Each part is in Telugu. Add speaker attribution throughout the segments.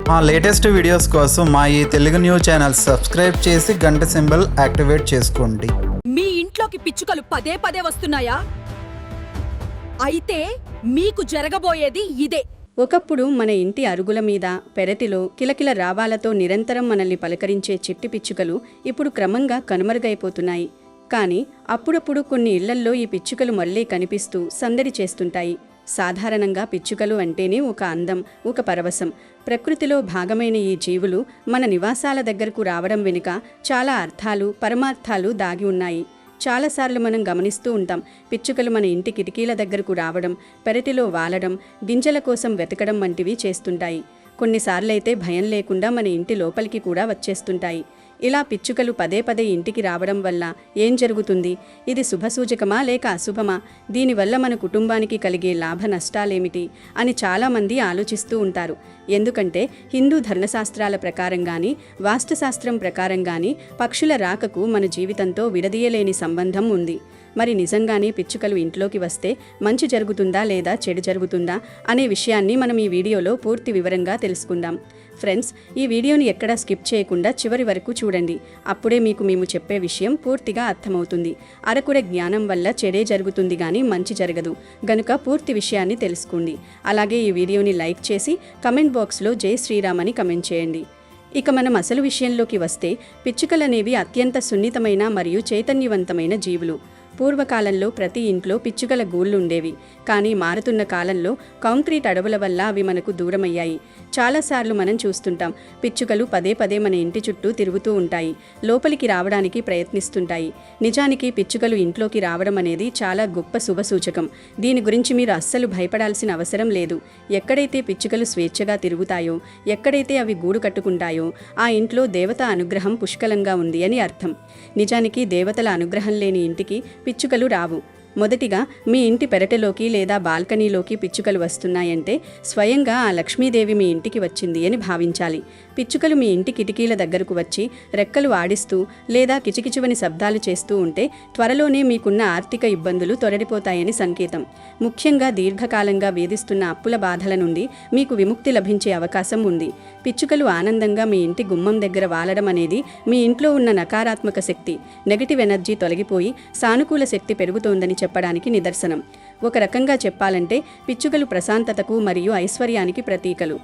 Speaker 1: మా లేటెస్ట్ వీడియోస్ కోసం మా ఈ తెలుగు న్యూస్ ఛానల్ సబ్స్క్రైబ్ చేసి గంట సింబల్ యాక్టివేట్ చేసుకోండి.
Speaker 2: మీ ఇంట్లోకి పిచ్చుకలు పదే పదే వస్తున్నాయా? అయితే మీకు జరగబోయేది ఇదే.
Speaker 3: ఒకప్పుడు మన ఇంటి అరుగుల మీద, పెరటిలో కిలకిల రావాలతో నిరంతరం మనల్ని పలకరించే చిట్టి పిచ్చుకలు ఇప్పుడు క్రమంగా కనుమరుగైపోతున్నాయి. కానీ అప్పుడప్పుడు కొన్ని ఇళ్లల్లో ఈ పిచ్చుకలు మళ్లీ కనిపిస్తూ సందడి చేస్తుంటాయి. సాధారణంగా పిచ్చుకలు అంటేనే ఒక అందం, ఒక పరవశం. ప్రకృతిలో భాగమైన ఈ జీవులు మన నివాసాల దగ్గరకు రావడం వెనుక చాలా అర్థాలు, పరమార్థాలు దాగి ఉన్నాయి. చాలాసార్లు మనం గమనిస్తూ ఉంటాం, పిచ్చుకలు మన ఇంటి కిటికీల దగ్గరకు రావడం, పెరటిలో వాలడం, గింజల కోసం వెతకడం వంటివి చేస్తుంటాయి. కొన్నిసార్లైతే భయం లేకుండా మన ఇంటి లోపలికి కూడా వచ్చేస్తుంటాయి. ఇలా పిచ్చుకలు పదే పదే ఇంటికి రావడం వల్ల ఏం జరుగుతుంది? ఇది శుభసూచకమా లేక అశుభమా? దీనివల్ల మన కుటుంబానికి కలిగే లాభ నష్టాలేమిటి అని చాలామంది ఆలోచిస్తూ ఉంటారు. ఎందుకంటే హిందూ ధర్మశాస్త్రాల ప్రకారం కానీ, వాస్తుశాస్త్రం ప్రకారం కానీ పక్షుల రాకకు మన జీవితంతో విడదీయలేని సంబంధం ఉంది. మరి నిజంగానే పిచ్చుకలు ఇంట్లోకి వస్తే మంచి జరుగుతుందా లేదా చెడు జరుగుతుందా అనే విషయాన్ని మనం ఈ వీడియోలో పూర్తి వివరంగా తెలుసుకుందాం. ఫ్రెండ్స్, ఈ వీడియోని ఎక్కడా స్కిప్ చేయకుండా చివరి వరకు చూడండి. అప్పుడే మీకు మేము చెప్పే విషయం పూర్తిగా అర్థమవుతుంది. అరకుర జ్ఞానం వల్ల చెడే జరుగుతుంది కానీ మంచి జరగదు గనుక పూర్తి విషయాన్ని తెలుసుకోండి. అలాగే ఈ వీడియోని లైక్ చేసి కమెంట్ బాక్స్లో జై శ్రీరామ్ అని కమెంట్ చేయండి. ఇక మనం అసలు విషయంలోకి వస్తే, పిచ్చుకలనేవి అత్యంత సున్నితమైన మరియు చైతన్యవంతమైన జీవులు. పూర్వకాలంలో ప్రతి ఇంట్లో పిచ్చుకల గూళ్ళు ఉండేవి. కానీ మారుతున్న కాలంలో కాంక్రీట్ అడవుల వల్ల అవి మనకు దూరమయ్యాయి. చాలాసార్లు మనం చూస్తుంటాం, పిచ్చుకలు పదే పదే మన ఇంటి చుట్టూ తిరుగుతూ ఉంటాయి, లోపలికి రావడానికి ప్రయత్నిస్తుంటాయి. నిజానికి పిచ్చుకలు ఇంట్లోకి రావడం అనేది చాలా గొప్ప శుభసూచకం. దీని గురించి మీరు అస్సలు భయపడాల్సిన అవసరం లేదు. ఎక్కడైతే పిచ్చుకలు స్వేచ్ఛగా తిరుగుతాయో, ఎక్కడైతే అవి గూడు కట్టుకుంటాయో ఆ ఇంట్లో దేవతా అనుగ్రహం పుష్కలంగా ఉంది అని అర్థం. నిజానికి దేవతల అనుగ్రహం లేని ఇంటికి పిచ్చుకలు రావు. మొదటిగా మీ ఇంటి పెరటిలోకి లేదా బాల్కనీలోకి పిచ్చుకలు వస్తున్నాయంటే స్వయంగా ఆ లక్ష్మీదేవి మీ ఇంటికి వచ్చింది అని భావించాలి. పిచ్చుకలు మీ ఇంటి కిటికీల దగ్గరకు వచ్చి రెక్కలు ఆడిస్తూ లేదా కిచకిచువని శబ్దాలు చేస్తూ ఉంటే త్వరలోనే మీకున్న ఆర్థిక ఇబ్బందులు తొలగిపోతాయని సంకేతం. ముఖ్యంగా దీర్ఘకాలంగా వేధిస్తున్న అప్పుల బాధల నుండి మీకు విముక్తి లభించే అవకాశం ఉంది. పిచ్చుకలు ఆనందంగా మీ ఇంటి గుమ్మం దగ్గర వాలడం అనేది మీ ఇంట్లో ఉన్న నకారాత్మక శక్తి, నెగటివ్ ఎనర్జీ తొలగిపోయి సానుకూల శక్తి పెరుగుతోందని చెప్పడానికి నిదర్శనం. ఒక రకంగా చెప్పాలంటే పిచ్చుకలు ప్రశాంతతకు మరియు ఐశ్వర్యానికి ప్రతీకలు.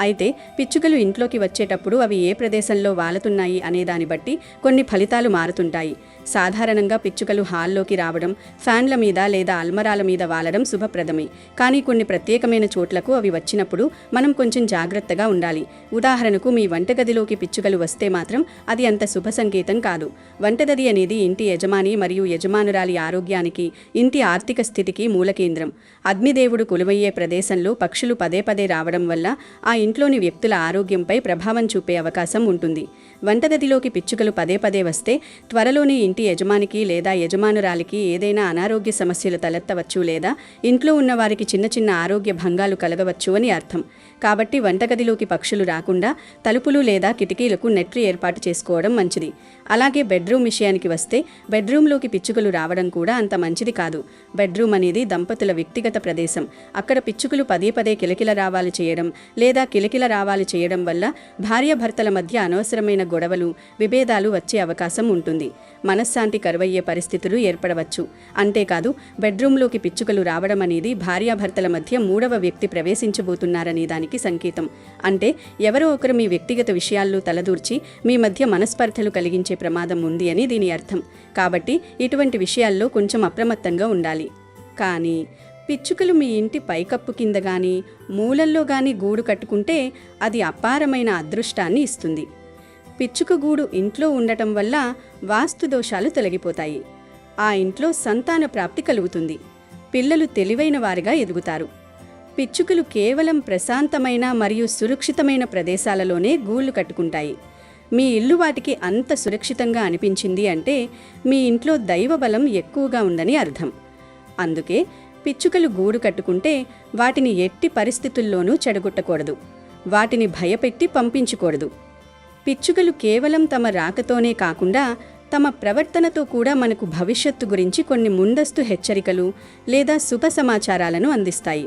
Speaker 3: అయితే పిచ్చుకలు ఇంట్లోకి వచ్చేటప్పుడు అవి ఏ ప్రదేశంలో వాలుతున్నాయి అనే దాన్ని బట్టి కొన్ని ఫలితాలు మారుతుంటాయి. సాధారణంగా పిచ్చుకలు హాల్లోకి రావడం, ఫ్యాన్ల మీద లేదా అల్మరాల మీద వాలడం శుభప్రదమే. కానీ కొన్ని ప్రత్యేకమైన చోట్లకు అవి వచ్చినప్పుడు మనం కొంచెం జాగ్రత్తగా ఉండాలి. ఉదాహరణకు మీ వంటగదిలోకి పిచ్చుకలు వస్తే మాత్రం అది అంత శుభ సంకేతం కాదు. వంటగది అనేది ఇంటి యజమాని మరియు యజమానురాలి ఆరోగ్యానికి, ఇంటి ఆర్థిక స్థితికి మూలకేంద్రం. అగ్నిదేవుడు కొలువయ్యే ప్రదేశంలో పక్షులు పదే పదే రావడం వల్ల ఆ ఇంట్లోని వ్యక్తుల ఆరోగ్యంపై ప్రభావం చూపే అవకాశం ఉంటుంది. వంటగదిలోకి పిచ్చుకలు పదే పదే వస్తే త్వరలోనే ఇంటి యజమానికి లేదా యజమానురాలికి ఏదైనా అనారోగ్య సమస్యలు తలెత్తవచ్చు లేదా ఇంట్లో ఉన్న వారికి చిన్న చిన్న ఆరోగ్య భంగాలు కలగవచ్చు అని అర్థం. కాబట్టి వంటగదిలోకి పక్షులు రాకుండా తలుపులు లేదా కిటికీలకు నెట్లు ఏర్పాటు చేసుకోవడం మంచిది. అలాగే బెడ్రూమ్ విషయానికి వస్తే, బెడ్రూమ్లోకి పిచ్చుకలు రావడం కూడా అంత మంచిది కాదు. బెడ్రూమ్ అనేది దంపతుల వ్యక్తిగత ప్రదేశం. అక్కడ పిచ్చుకలు పదే పదే కిలకిల రావాలి చేయడం లేదా కిలకిల రావాలి చేయడం వల్ల భార్యాభర్తల మధ్య అనవసరమైన గొడవలు, విభేదాలు వచ్చే అవకాశం ఉంటుంది. మనశ్శాంతి కరువయ్యే పరిస్థితులు ఏర్పడవచ్చు. అంతేకాదు, బెడ్రూమ్లోకి పిచ్చుకలు రావడం అనేది భార్యాభర్తల మధ్య మూడవ వ్యక్తి ప్రవేశించబోతున్నారనే దానికి సంకేతం. అంటే ఎవరో ఒకరు మీ వ్యక్తిగత విషయాల్లో తలదూర్చి మీ మధ్య మనస్పర్ధలు కలిగించే ప్రమాదం ఉంది అని దీని అర్థం. కాబట్టి ఇటువంటి విషయాల్లో కొంచెం అప్రమత్తంగా ఉండాలి. కానీ పిచ్చుకలు మీ ఇంటి పైకప్పు కింద గాని, మూలల్లో గాని గూడు కట్టుకుంటే అది అపారమైన అదృష్టాన్ని ఇస్తుంది. పిచ్చుక గూడు ఇంట్లో ఉండటం వల్ల వాస్తు దోషాలు తొలగిపోతాయి. ఆ ఇంట్లో సంతాన ప్రాప్తి కలుగుతుంది. పిల్లలు తెలివైన వారిగా ఎదుగుతారు. పిచ్చుకలు కేవలం ప్రశాంతమైన మరియు సురక్షితమైన ప్రదేశాలలోనే గూళ్ళు కట్టుకుంటాయి. మీ ఇల్లు వాటికి అంత సురక్షితంగా అనిపించింది అంటే మీ ఇంట్లో దైవబలం ఎక్కువగా ఉందని అర్థం. అందుకే పిచ్చుకలు గూడు కట్టుకుంటే వాటిని ఎట్టి పరిస్థితుల్లోనూ చెడగొట్టకూడదు. వాటిని భయపెట్టి పంపించకూడదు. పిచ్చుకలు కేవలం తమ రాకతోనే కాకుండా తమ ప్రవర్తనతో కూడా మనకు భవిష్యత్తు గురించి కొన్ని ముందస్తు హెచ్చరికలు లేదా శుభ సమాచారాలను అందిస్తాయి.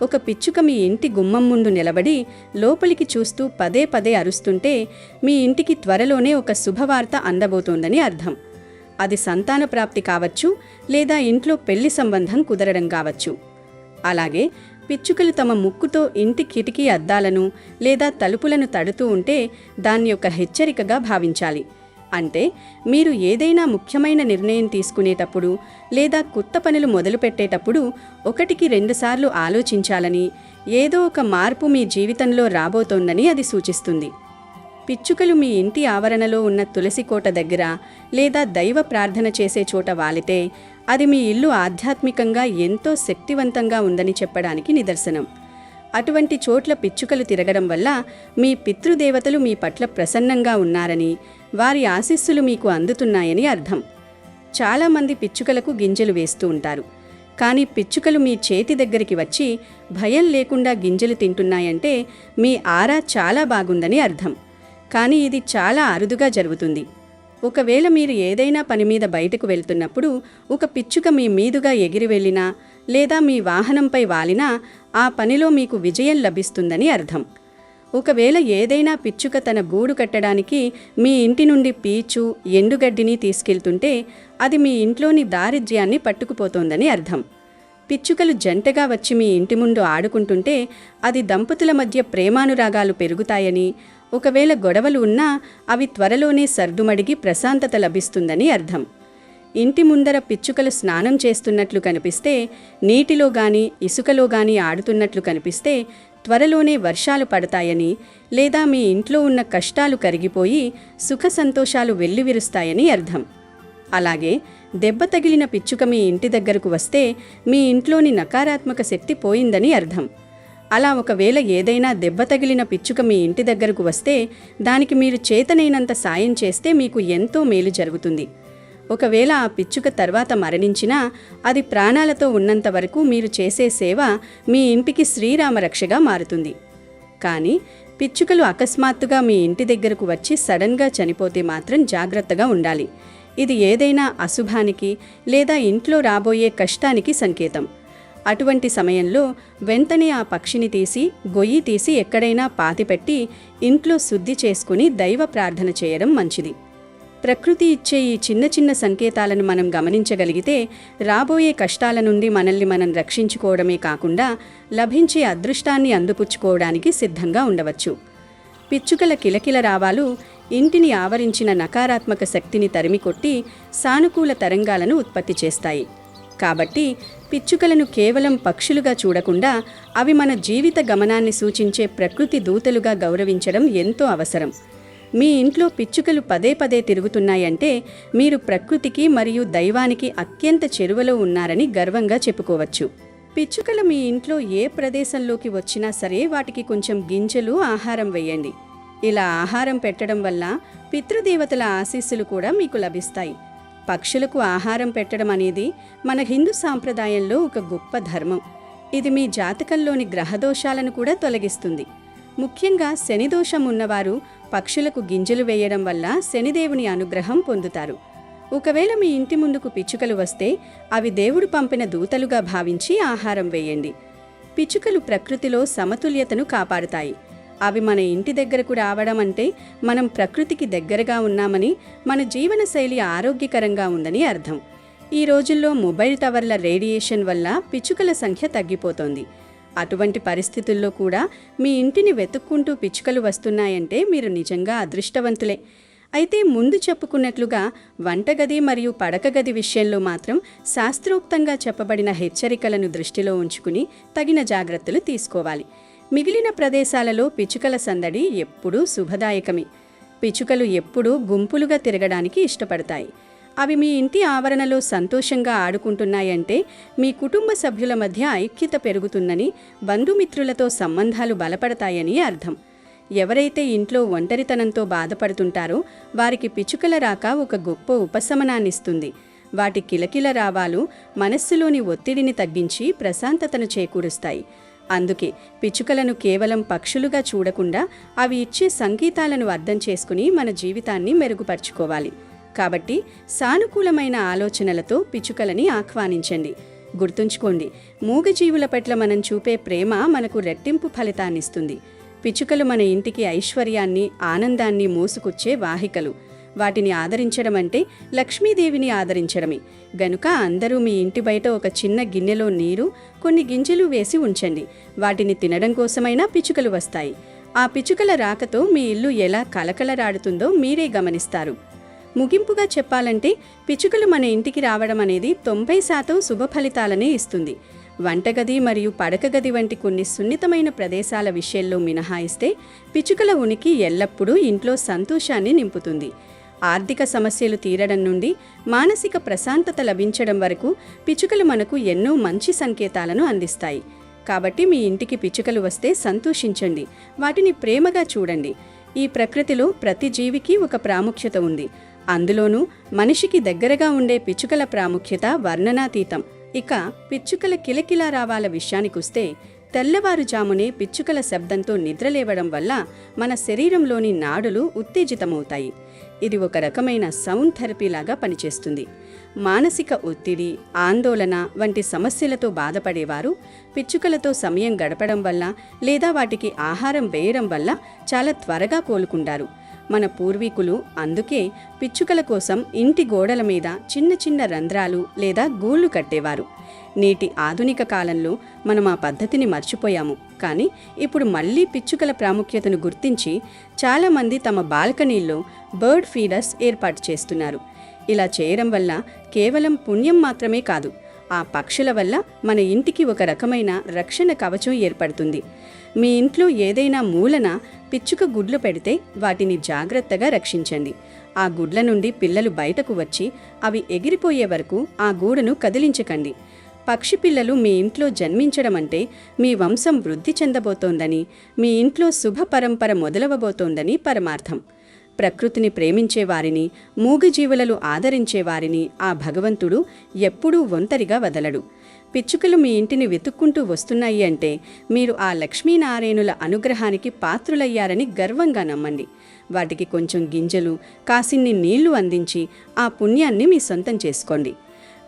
Speaker 3: ఒక పిచ్చుక మీ ఇంటి గుమ్మం ముందు నిలబడి లోపలికి చూస్తూ పదే పదే అరుస్తుంటే మీ ఇంటికి త్వరలోనే ఒక శుభవార్త అందబోతోందని అర్థం. అది సంతాన ప్రాప్తి కావచ్చు, లేదా ఇంట్లో పెళ్లి సంబంధం కుదరడం కావచ్చు. అలాగే పిచ్చుకలు తమ ముక్కుతో ఇంటి కిటికీ అద్దాలను లేదా తలుపులను తడుతూ ఉంటే దాన్ని ఒక హెచ్చరికగా భావించాలి. అంటే మీరు ఏదైనా ముఖ్యమైన నిర్ణయం తీసుకునేటప్పుడు లేదా కొత్త పనులు మొదలుపెట్టేటప్పుడు 1-2 సార్లు ఆలోచించాలని, ఏదో ఒక మార్పు మీ జీవితంలో రాబోతోందని అది సూచిస్తుంది. పిచ్చుకలు మీ ఇంటి ఆవరణలో ఉన్న తులసి కోట దగ్గర లేదా దైవ ప్రార్థన చేసే చోట వాలితే అది మీ ఇల్లు ఆధ్యాత్మికంగా ఎంతో శక్తివంతంగా ఉందని చెప్పడానికి నిదర్శనం. అటువంటి చోట్ల పిచ్చుకలు తిరగడం వల్ల మీ పితృదేవతలు మీ పట్ల ప్రసన్నంగా ఉన్నారని, వారి ఆశీస్సులు మీకు అందుతున్నాయని అర్థం. చాలామంది పిచ్చుకలకు గింజలు వేస్తూ ఉంటారు. కానీ పిచ్చుకలు మీ చేతి దగ్గరికి వచ్చి భయం లేకుండా గింజలు తింటున్నాయంటే మీ ఆరా చాలా బాగుందని అర్థం. కానీ ఇది చాలా అరుదుగా జరుగుతుంది. ఒకవేళ మీరు ఏదైనా పని మీద బయటకు వెళ్తున్నప్పుడు ఒక పిచ్చుక మీ మీదుగా ఎగిరి వెళ్ళినా లేదా మీ వాహనంపై వాలినా ఆ పనిలో మీకు విజయం లభిస్తుందని అర్థం. ఒకవేళ ఏదైనా పిచ్చుక తన గూడు కట్టడానికి మీ ఇంటి నుండి పీచు, ఎండుగడ్డిని తీసుకెళ్తుంటే అది మీ ఇంట్లోని దారిద్ర్యాన్ని పట్టుకుపోతోందని అర్థం. పిచ్చుకలు జంటగా వచ్చి మీ ఇంటి ముందు ఆడుకుంటుంటే అది దంపతుల మధ్య ప్రేమానురాగాలు పెరుగుతాయని, ఒకవేళ గొడవలు ఉన్నా అవి త్వరలోనే సర్దుమడిగి ప్రశాంతత లభిస్తుందని అర్థం. ఇంటి ముందర పిచ్చుకలు స్నానం చేస్తున్నట్లు కనిపిస్తే, నీటిలో గాని ఇసుకలో గాని ఆడుతున్నట్లు కనిపిస్తే త్వరలోనే వర్షాలు పడతాయని, లేదా మీ ఇంట్లో ఉన్న కష్టాలు కరిగిపోయి సుఖ సంతోషాలు వెల్లివిరుస్తాయని అర్థం. అలాగే దెబ్బ తగిలిన పిచ్చుక మీ ఇంటి దగ్గరకు వస్తే మీ ఇంట్లోని నకారాత్మక శక్తి పోయిందని అర్థం. అలా ఒకవేళ ఏదైనా దెబ్బ తగిలిన పిచ్చుక మీ ఇంటి దగ్గరకు వస్తే దానికి మీరు చేతనైనంత సాయం చేస్తే మీకు ఎంతో మేలు జరుగుతుంది. ఒకవేళ ఆ పిచ్చుక తర్వాత మరణించినా అది ప్రాణాలతో ఉన్నంత వరకు మీరు చేసే సేవ మీ ఇంటికి శ్రీరామరక్షగా మారుతుంది. కానీ పిచ్చుకలు అకస్మాత్తుగా మీ ఇంటి దగ్గరకు వచ్చి సడన్గా చనిపోతే మాత్రం జాగ్రత్తగా ఉండాలి. ఇది ఏదైనా అశుభానికి లేదా ఇంట్లో రాబోయే కష్టానికి సంకేతం. అటువంటి సమయంలో వెంటనే ఆ పక్షిని తీసి గొయ్యి తీసి ఎక్కడైనా పాతిపెట్టి ఇంట్లో శుద్ధి చేసుకుని దైవ ప్రార్థన చేయడం మంచిది. ప్రకృతి ఇచ్చే ఈ చిన్న చిన్న సంకేతాలను మనం గమనించగలిగితే రాబోయే కష్టాల నుండి మనల్ని మనం రక్షించుకోవడమే కాకుండా లభించే అదృష్టాన్ని అందిపుచ్చుకోవడానికి సిద్ధంగా ఉండవచ్చు. పిచ్చుకల కిలకిల రావాలు ఇంటిని ఆవరించిన నకారాత్మక శక్తిని తరిమికొట్టి సానుకూల తరంగాలను ఉత్పత్తి చేస్తాయి. కాబట్టి పిచ్చుకలను కేవలం పక్షులుగా చూడకుండా అవి మన జీవిత గమనాన్ని సూచించే ప్రకృతి దూతలుగా గౌరవించడం ఎంతో అవసరం. మీ ఇంట్లో పిచ్చుకలు పదే పదే తిరుగుతున్నాయంటే మీరు ప్రకృతికి మరియు దైవానికి అత్యంత చేరువలో ఉన్నారని గర్వంగా చెప్పుకోవచ్చు. పిచ్చుకలు మీ ఇంట్లో ఏ ప్రదేశంలోకి వచ్చినా సరే వాటికి కొంచెం గింజలు, ఆహారం వేయండి. ఇలా ఆహారం పెట్టడం వల్ల పితృదేవతల ఆశీస్సులు కూడా మీకు లభిస్తాయి. పక్షులకు ఆహారం పెట్టడం అనేది మన హిందూ సాంప్రదాయంలో ఒక గొప్ప ధర్మం. ఇది మీ జాతకంలోని గ్రహదోషాలను కూడా తొలగిస్తుంది. ముఖ్యంగా శనిదోషం ఉన్నవారు పక్షులకు గింజలు వేయడం వల్ల శనిదేవుని అనుగ్రహం పొందుతారు. ఒకవేళ మీ ఇంటి ముందుకు పిచ్చుకలు వస్తే అవి దేవుడు పంపిన దూతలుగా భావించి ఆహారం వేయండి. పిచ్చుకలు ప్రకృతిలో సమతుల్యతను కాపాడుతాయి. అవి మన ఇంటి దగ్గరకు రావడం అంటే మనం ప్రకృతికి దగ్గరగా ఉన్నామని, మన జీవనశైలి ఆరోగ్యకరంగా ఉందని అర్థం. ఈ రోజుల్లో మొబైల్ టవర్ల రేడియేషన్ వల్ల పిచ్చుకల సంఖ్య తగ్గిపోతోంది. అటువంటి పరిస్థితుల్లో కూడా మీ ఇంటిని వెతుక్కుంటూ పిచ్చుకలు వస్తున్నాయంటే మీరు నిజంగా అదృష్టవంతులే. అయితే ముందు చెప్పుకున్నట్లుగా వంటగది మరియు పడకగది విషయంలో మాత్రం శాస్త్రోక్తంగా చెప్పబడిన హెచ్చరికలను దృష్టిలో ఉంచుకుని తగిన జాగ్రత్తలు తీసుకోవాలి. మిగిలిన ప్రదేశాలలో పిచ్చుకల సందడి ఎప్పుడూ శుభదాయకమే. పిచ్చుకలు ఎప్పుడూ గుంపులుగా తిరగడానికి ఇష్టపడతాయి. అవి మీ ఇంటి ఆవరణలో సంతోషంగా ఆడుకుంటున్నాయంటే మీ కుటుంబ సభ్యుల మధ్య ఐక్యత పెరుగుతుందని, బంధుమిత్రులతో సంబంధాలు బలపడతాయని అర్థం. ఎవరైతే ఇంట్లో ఒంటరితనంతో బాధపడుతుంటారో వారికి పిచ్చుకల రాక ఒక గొప్ప ఉపశమనాన్నిస్తుంది. వాటి కిలకిల రావాలు మనస్సులోని ఒత్తిడిని తగ్గించి ప్రశాంతతను చేకూరుస్తాయి. అందుకే పిచ్చుకలను కేవలం పక్షులుగా చూడకుండా అవి ఇచ్చే సంకేతాలను అర్థం చేసుకుని మన జీవితాన్ని మెరుగుపరుచుకోవాలి. కాబట్టి సానుకూలమైన ఆలోచనలతో పిచ్చుకలని ఆహ్వానించండి. గుర్తుంచుకోండి, మూగజీవుల పట్ల మనం చూపే ప్రేమ మనకు రెట్టింపు ఫలితాన్నిస్తుంది. పిచ్చుకలు మన ఇంటికి ఐశ్వర్యాన్ని, ఆనందాన్ని మోసుకొచ్చే వాహికలు. వాటిని ఆదరించడం అంటే లక్ష్మీదేవిని ఆదరించడమే. గనుక అందరూ మీ ఇంటి బయట ఒక చిన్న గిన్నెలో నీరు, కొన్ని గింజలు వేసి ఉంచండి. వాటిని తినడం కోసమైనా పిచ్చుకలు వస్తాయి. ఆ పిచ్చుకల రాకతో మీ ఇల్లు ఎలా కలకలరాడుతుందో మీరే గమనిస్తారు. ముగింపుగా చెప్పాలంటే పిచ్చుకలు మన ఇంటికి రావడం అనేది 90% శుభ ఫలితాలనే ఇస్తుంది. వంటగది మరియు పడకగది వంటి కొన్ని సున్నితమైన ప్రదేశాల విషయంలో మినహాయిస్తే పిచ్చుకల ఉనికి ఎల్లప్పుడూ ఇంట్లో సంతోషాన్ని నింపుతుంది. ఆర్థిక సమస్యలు తీరడం నుండి మానసిక ప్రశాంతత లభించడం వరకు పిచ్చుకలు మనకు ఎన్నో మంచి సంకేతాలను అందిస్తాయి. కాబట్టి మీ ఇంటికి పిచ్చుకలు వస్తే సంతోషించండి, వాటిని ప్రేమగా చూడండి. ఈ ప్రకృతిలో ప్రతి జీవికి ఒక ప్రాముఖ్యత ఉంది. అందులోనూ మనిషికి దగ్గరగా ఉండే పిచ్చుకల ప్రాముఖ్యత వర్ణనాతీతం. ఇక పిచ్చుకల కిలకిలా రావాల విషయానికొస్తే, తెల్లవారుజామునే పిచ్చుకల శబ్దంతో నిద్రలేవడం వల్ల మన శరీరంలోని నాడులు ఉత్తేజితమవుతాయి. ఇది ఒక రకమైన సౌండ్ థెరపీలాగా పనిచేస్తుంది. మానసిక ఒత్తిడి, ఆందోళన వంటి సమస్యలతో బాధపడేవారు పిచ్చుకలతో సమయం గడపడం వల్ల లేదా వాటికి ఆహారం వేయడం వల్ల చాలా త్వరగా కోలుకుంటారు. మన పూర్వీకులు అందుకే పిచ్చుకల కోసం ఇంటి గోడల మీద చిన్న చిన్న రంధ్రాలు లేదా గూళ్ళు కట్టేవారు. నేటి ఆధునిక కాలంలో మనం ఆ పద్ధతిని మర్చిపోయాము. కానీ ఇప్పుడు మళ్ళీ పిచ్చుకల ప్రాముఖ్యతను గుర్తించి చాలామంది తమ బాల్కనీల్లో బర్డ్ ఫీడర్స్ ఏర్పాటు చేస్తున్నారు. ఇలా చేయడం వల్ల కేవలం పుణ్యం మాత్రమే కాదు, ఆ పక్షుల వల్ల మన ఇంటికి ఒక రకమైన రక్షణ కవచం ఏర్పడుతుంది. మీ ఇంట్లో ఏదైనా మూలన పిచ్చుక గుడ్లు పెడితే వాటిని జాగ్రత్తగా రక్షించండి. ఆ గుడ్ల నుండి పిల్లలు బయటకు వచ్చి అవి ఎగిరిపోయే వరకు ఆ గూడును కదిలించకండి. పక్షి పిల్లలు మీ ఇంట్లో జన్మించడం అంటే మీ వంశం వృద్ధి చెందబోతోందని, మీ ఇంట్లో శుభ పరంపర మొదలవబోతోందని పరమార్థం. ప్రకృతిని ప్రేమించేవారిని, మూగజీవులను ఆదరించేవారిని ఆ భగవంతుడు ఎప్పుడూ ఒంటరిగా వదలడు. పిచ్చుకలు మీ ఇంటిని వెతుక్కుంటూ వస్తున్నాయి అంటే మీరు ఆ లక్ష్మీనారాయణుల అనుగ్రహానికి పాత్రులయ్యారని గర్వంగా నమ్మండి. వాటికి కొంచెం గింజలు, కాసిన్ని నీళ్లు అందించి ఆ పుణ్యాన్ని మీ సొంతం చేసుకోండి.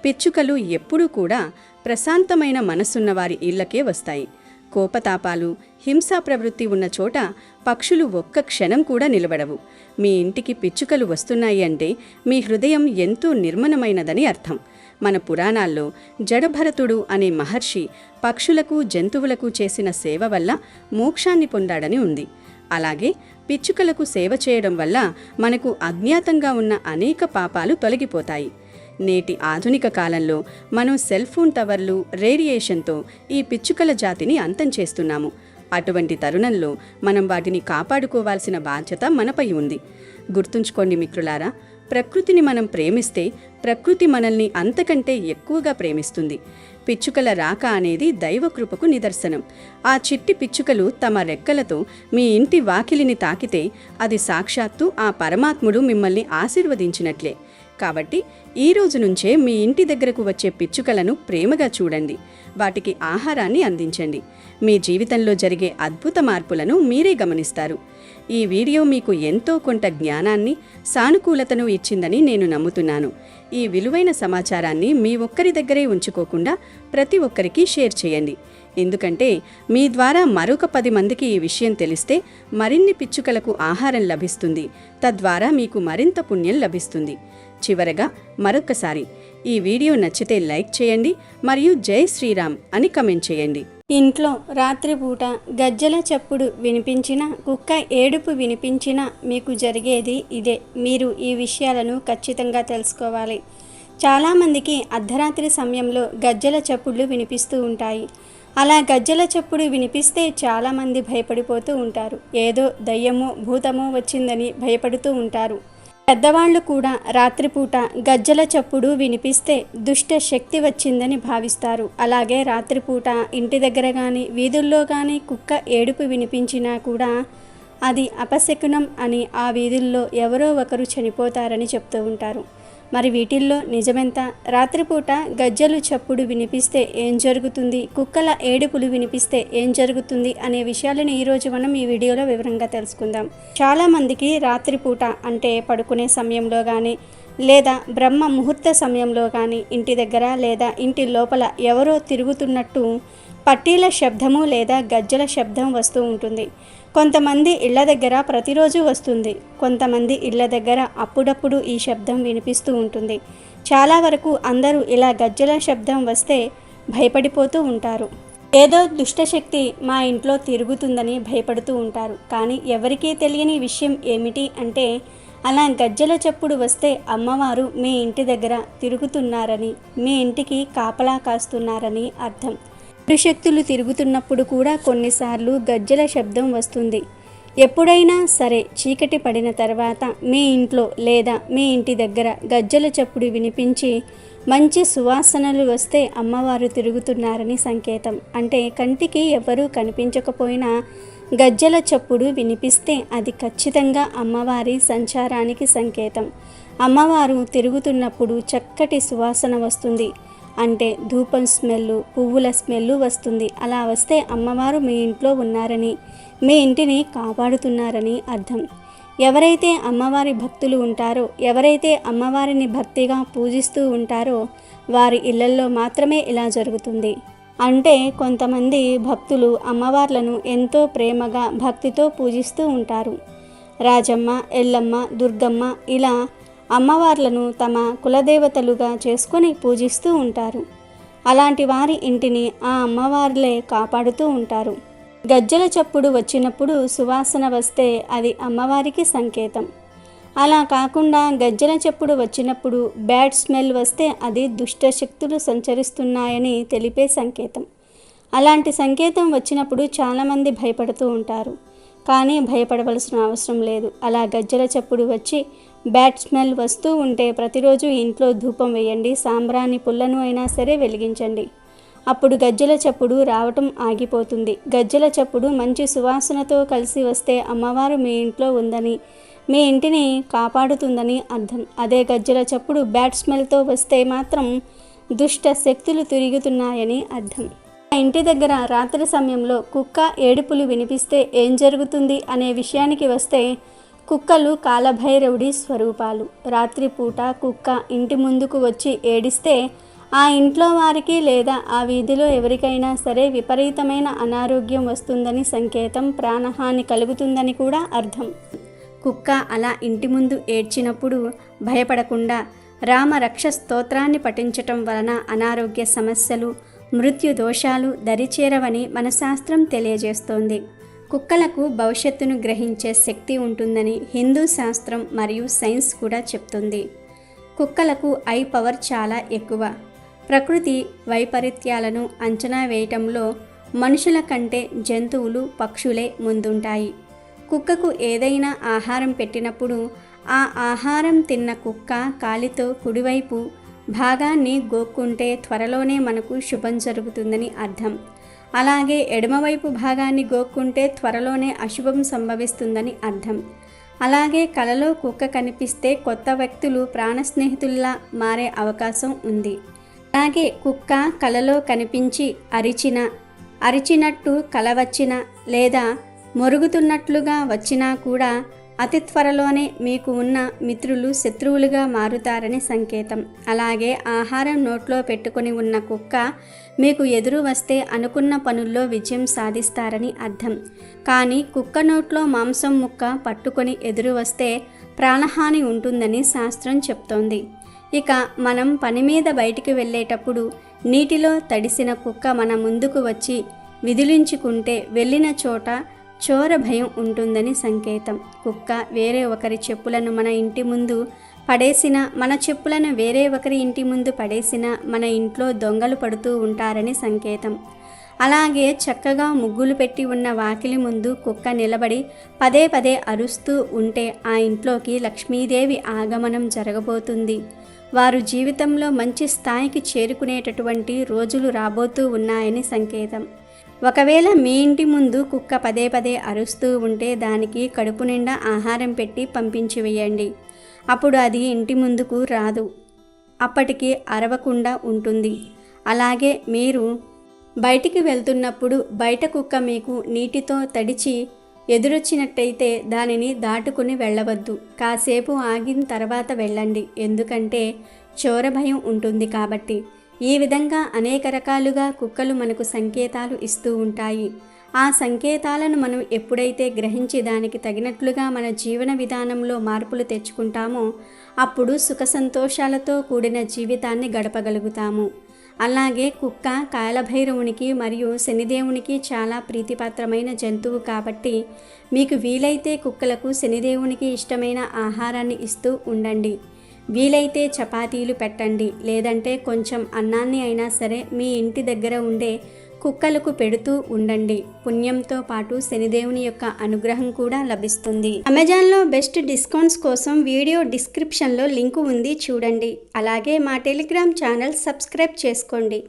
Speaker 3: పిచ్చుకలు ఎప్పుడూ కూడా ప్రశాంతమైన మనసున్నవారి ఇళ్లకే వస్తాయి. కోపతాపాలు, హింసా ప్రవృత్తి ఉన్న చోట పక్షులు ఒక్క క్షణం కూడా నిలబడవు. మీ ఇంటికి పిచ్చుకలు వస్తున్నాయి అంటే మీ హృదయం ఎంతో నిర్మలమైనదని అర్థం. మన పురాణాల్లో జడభరతుడు అనే మహర్షి పక్షులకు, జంతువులకు చేసిన సేవ వల్ల మోక్షాన్ని పొందాడని ఉంది. అలాగే పిచ్చుకలకు సేవ చేయడం వల్ల మనకు అజ్ఞాతంగా ఉన్న అనేక పాపాలు తొలగిపోతాయి. నేటి ఆధునిక కాలంలో మనం సెల్ ఫోన్ టవర్లు, రేడియేషన్తో ఈ పిచ్చుకల జాతిని అంతం చేస్తున్నాము. అటువంటి తరుణంలో మనం వాటిని కాపాడుకోవాల్సిన బాధ్యత మనపై ఉంది. గుర్తుంచుకోండి మిత్రులారా, ప్రకృతిని మనం ప్రేమిస్తే ప్రకృతి మనల్ని అంతకంటే ఎక్కువగా ప్రేమిస్తుంది. పిచ్చుకల రాక అనేది దైవకృపకు నిదర్శనం. ఆ చిట్టి పిచ్చుకలు తమ రెక్కలతో మీ ఇంటి వాకిలిని తాకితే అది సాక్షాత్తు ఆ పరమాత్ముడు మిమ్మల్ని ఆశీర్వదించినట్లే. కాబట్టి ఈ రోజు నుంచే మీ ఇంటి దగ్గరకు వచ్చే పిచ్చుకలను ప్రేమగా చూడండి, వాటికి ఆహారాన్ని అందించండి. మీ జీవితంలో జరిగే అద్భుత మార్పులను మీరే గమనిస్తారు. ఈ వీడియో మీకు ఎంతో కొంత జ్ఞానాన్ని, సానుకూలతను ఇచ్చిందని నేను నమ్ముతున్నాను. ఈ విలువైన సమాచారాన్ని మీ ఒక్కరి దగ్గరే ఉంచుకోకుండా ప్రతి ఒక్కరికి షేర్ చేయండి. ఎందుకంటే మీ ద్వారా మరొక 10 మందికి ఈ విషయం తెలిస్తే మరిన్ని పిచ్చుకలకు ఆహారం లభిస్తుంది. తద్వారా మీకు మరింత పుణ్యం లభిస్తుంది. చివరగా మరొకసారి ఈ వీడియో నచ్చితే లైక్ చేయండి మరియు జై శ్రీరామ్ అని కమెంట్ చేయండి.
Speaker 4: ఇంట్లో రాత్రిపూట గజ్జల చప్పుడు వినిపించినా, కుక్క ఏడుపు వినిపించినా మీకు జరిగేది ఇదే. మీరు ఈ విషయాలను ఖచ్చితంగా తెలుసుకోవాలి. చాలామందికి అర్ధరాత్రి సమయంలో గజ్జల చప్పుళ్ళు వినిపిస్తూ ఉంటాయి. అలా గజ్జల చప్పుడు వినిపిస్తే చాలామంది భయపడిపోతూ ఉంటారు. ఏదో దయ్యమో భూతమో వచ్చిందని భయపడుతూ ఉంటారు. పెద్దవాళ్ళు కూడా రాత్రిపూట గజ్జల చప్పుడు వినిపిస్తే దుష్ట శక్తి వచ్చిందని భావిస్తారు. అలాగే రాత్రిపూట ఇంటి దగ్గర కానీ వీధుల్లో కానీ కుక్క ఏడుపు వినిపించినా కూడా అది అపశకునం అని, ఆ వీధుల్లో ఎవరో ఒకరు చనిపోతారని చెప్తూ ఉంటారు. మరి వీటిల్లో నిజమెంత? రాత్రిపూట గజ్జలు చప్పుడు వినిపిస్తే ఏం జరుగుతుంది, కుక్కల ఏడుపులు వినిపిస్తే ఏం జరుగుతుంది అనే విషయాలను ఈరోజు మనం ఈ వీడియోలో వివరంగా తెలుసుకుందాం. చాలామందికి రాత్రిపూట అంటే పడుకునే సమయంలో కానీ లేదా బ్రహ్మ ముహూర్త సమయంలో కానీ ఇంటి దగ్గర లేదా ఇంటి లోపల ఎవరో తిరుగుతున్నట్టు పట్టీల శబ్దము లేదా గజ్జల శబ్దం వస్తూ ఉంటుంది. కొంతమంది ఇళ్ల దగ్గర ప్రతిరోజు వస్తుంది. కొంతమంది ఇళ్ల దగ్గర అప్పుడప్పుడు ఈ శబ్దం వినిపిస్తూ ఉంటుంది. చాలా వరకు అందరూ ఇలా గజ్జల శబ్దం వస్తే భయపడిపోతూ ఉంటారు. ఏదో దుష్టశక్తి మా ఇంట్లో తిరుగుతుందని భయపడుతూ ఉంటారు. కానీ ఎవరికీ తెలియని విషయం ఏమిటి అంటే అలా గజ్జల చప్పుడు వస్తే అమ్మవారు మీ ఇంటి దగ్గర తిరుగుతున్నారని, మీ ఇంటికి కాపలా కాస్తున్నారని అర్థం. శక్తులు తిరుగుతున్నప్పుడు కూడా కొన్నిసార్లు గజ్జల శబ్దం వస్తుంది. ఎప్పుడైనా సరే చీకటి పడిన తర్వాత మీ ఇంట్లో లేదా మీ ఇంటి దగ్గర గజ్జల చప్పుడు వినిపించి మంచి సువాసనలు వస్తే అమ్మవారు తిరుగుతున్నారని సంకేతం. అంటే కంటికి ఎవరూ కనిపించకపోయినా గజ్జల చప్పుడు వినిపిస్తే అది ఖచ్చితంగా అమ్మవారి సంచారానికి సంకేతం. అమ్మవారు తిరుగుతున్నప్పుడు చక్కటి సువాసన వస్తుంది. అంటే ధూపం స్మెల్లు, పువ్వుల స్మెల్లు వస్తుంది. అలా వస్తే అమ్మవారు మీ ఇంట్లో ఉన్నారని, మీ ఇంటిని కాపాడుతున్నారని అర్థం. ఎవరైతే అమ్మవారి భక్తులు ఉంటారో, ఎవరైతే అమ్మవారిని భక్తిగా పూజిస్తూ ఉంటారో వారి ఇళ్లల్లో మాత్రమే ఇలా జరుగుతుంది. అంటే కొంతమంది భక్తులు అమ్మవార్లను ఎంతో ప్రేమగా భక్తితో పూజిస్తూ ఉంటారు. రాజమ్మ, ఎల్లమ్మ, దుర్గమ్మ ఇలా అమ్మవార్లను తమ కులదేవతలుగా చేసుకొని పూజిస్తూ ఉంటారు. అలాంటి వారి ఇంటిని ఆ అమ్మవార్లే కాపాడుతూ ఉంటారు. గజ్జల చప్పుడు వచ్చినప్పుడు సువాసన వస్తే అది అమ్మవారికి సంకేతం. అలా కాకుండా గజ్జల చప్పుడు వచ్చినప్పుడు బ్యాడ్ స్మెల్ వస్తే అది దుష్ట శక్తులు సంచరిస్తున్నాయని తెలిపే సంకేతం. అలాంటి సంకేతం వచ్చినప్పుడు చాలామంది భయపడుతూ ఉంటారు. కానీ భయపడవలసిన అవసరం లేదు. అలా గజ్జల చప్పుడు వచ్చి బ్యాడ్ స్మెల్ వస్తూ ఉంటే ప్రతిరోజు ఇంట్లో ధూపం వేయండి. సాంబ్రాణి పుల్లను అయినా సరే వెలిగించండి. అప్పుడు గజ్జల చప్పుడు రావటం ఆగిపోతుంది. గజ్జల చప్పుడు మంచి సువాసనతో కలిసి వస్తే అమ్మవారు మీ ఇంట్లో ఉందని, మీ ఇంటిని కాపాడుతుందని అర్థం. అదే గజ్జల చప్పుడు బ్యాడ్ స్మెల్తో వస్తే మాత్రం దుష్ట శక్తులు తిరుగుతున్నాయని అర్థం. ఇంటి దగ్గర రాత్రి సమయంలో కుక్క ఏడుపులు వినిపిస్తే ఏం జరుగుతుంది అనే విషయానికి వస్తే, కుక్కలు కాలభైరవుడి స్వరూపాలు. రాత్రిపూట కుక్క ఇంటి ముందుకు వచ్చి ఏడిస్తే ఆ ఇంట్లో వారికి లేదా ఆ వీధిలో ఎవరికైనా సరే విపరీతమైన అనారోగ్యం వస్తుందని సంకేతం, ప్రాణహాని కలుగుతుందని కూడా అర్థం. కుక్క అలా ఇంటి ముందు ఏడ్చినప్పుడు భయపడకుండా రామ రక్ష స్తోత్రాన్ని పఠించటం వలన అనారోగ్య సమస్యలు, మృత్యు దోషాలు దరిచేరవని మన శాస్త్రం తెలియజేస్తోంది. కుక్కలకు భవిష్యత్తును గ్రహించే శక్తి ఉంటుందని హిందూ శాస్త్రం మరియు సైన్స్ కూడా చెప్తుంది. కుక్కలకు ఐ పవర్ చాలా ఎక్కువ. ప్రకృతి వైపరీత్యాలను అంచనా వేయటంలో మనుషుల కంటే జంతువులు, పక్షులే ముందుంటాయి. కుక్కకు ఏదైనా ఆహారం పెట్టినప్పుడు ఆ ఆహారం తిన్న కుక్క కాలితో కుడివైపు భాగాన్ని గోక్కుంటే త్వరలోనే మనకు శుభం జరుగుతుందని అర్థం. అలాగే ఎడమవైపు భాగాన్ని గోక్కుంటే త్వరలోనే అశుభం సంభవిస్తుందని అర్థం. అలాగే కలలో కుక్క కనిపిస్తే కొత్త వ్యక్తులు ప్రాణ స్నేహితుల్లా మారే అవకాశం ఉంది. అలాగే కుక్క కలలో కనిపించి అరిచినట్టు కల వచ్చిన లేదా మొరుగుతున్నట్లుగా వచ్చినా కూడా అతి త్వరలోనే మీకు ఉన్న మిత్రులు శత్రువులుగా మారుతారని సంకేతం. అలాగే ఆహారం నోట్లో పెట్టుకొని ఉన్న కుక్క మీకు ఎదురు వస్తే అనుకున్న పనుల్లో విజయం సాధిస్తారని అర్థం. కానీ కుక్క నోట్లో మాంసం ముక్క పట్టుకొని ఎదురు వస్తే ప్రాణహాని ఉంటుందని శాస్త్రం చెప్తోంది. ఇక మనం పని మీద బయటికి వెళ్ళేటప్పుడు నీటిలో తడిసిన కుక్క మన ముందుకు వచ్చి విదిలించుకుంటే వెళ్ళిన చోట చోర భయం ఉంటుందని సంకేతం. కుక్క వేరే ఒకరి చెప్పులను మన ఇంటి ముందు పడేసిన, మన చెప్పులను వేరే ఒకరి ఇంటి ముందు పడేసిన మన ఇంట్లో దొంగలు పడుతూ ఉంటారని సంకేతం. అలాగే చక్కగా ముగ్గులు పెట్టి ఉన్న వాకిలి ముందు కుక్క నిలబడి పదే పదే అరుస్తూ ఉంటే ఆ ఇంట్లోకి లక్ష్మీదేవి ఆగమనం జరగబోతుంది. వారు జీవితంలో మంచి స్థాయికి చేరుకునేటటువంటి రోజులు రాబోతూ ఉన్నాయని సంకేతం. ఒకవేళ మీ ఇంటి ముందు కుక్క పదే పదే అరుస్తూ ఉంటే దానికి కడుపు నిండా ఆహారం పెట్టి పంపించి వేయండి. అప్పుడు అది ఇంటి ముందుకు రాదు, అప్పటికి అరవకుండా ఉంటుంది. అలాగే మీరు బయటికి వెళ్తున్నప్పుడు బయట కుక్క మీకు నీటితో తడిచి ఎదురొచ్చినట్టయితే దానిని దాటుకుని వెళ్ళవద్దు. కాసేపు ఆగిన తర్వాత వెళ్ళండి, ఎందుకంటే చోర భయం ఉంటుంది కాబట్టి. ఈ విధంగా అనేక రకాలుగా కుక్కలు మనకు సంకేతాలు ఇస్తూ ఉంటాయి. ఆ సంకేతాలను మనం ఎప్పుడైతే గ్రహించి దానికి తగినట్లుగా మన జీవన విధానంలో మార్పులు తెచ్చుకుంటామో అప్పుడు సుఖ సంతోషాలతో కూడిన జీవితాన్ని గడపగలుగుతాము. అలాగే కుక్క కాలభైరవునికి మరియు శనిదేవునికి చాలా ప్రీతిపాత్రమైన జంతువు కాబట్టి మీకు వీలైతే కుక్కలకు శనిదేవునికి ఇష్టమైన ఆహారాన్ని ఇస్తూ ఉండండి. వీలైతే చపాతీలు పెట్టండి, లేదంటే కొంచెం అన్నాన్ని అయినా సరే మీ ఇంటి దగ్గర ఉండే కుక్కలకు పెడుతూ ఉండండి. పుణ్యంతో పాటు శనిదేవుని యొక్క అనుగ్రహం కూడా లభిస్తుంది. అమెజాన్లో బెస్ట్ డిస్కౌంట్స్ కోసం వీడియో డిస్క్రిప్షన్లో లింకు ఉంది, చూడండి. అలాగే మా టెలిగ్రామ్ ఛానల్ సబ్స్క్రైబ్ చేసుకోండి.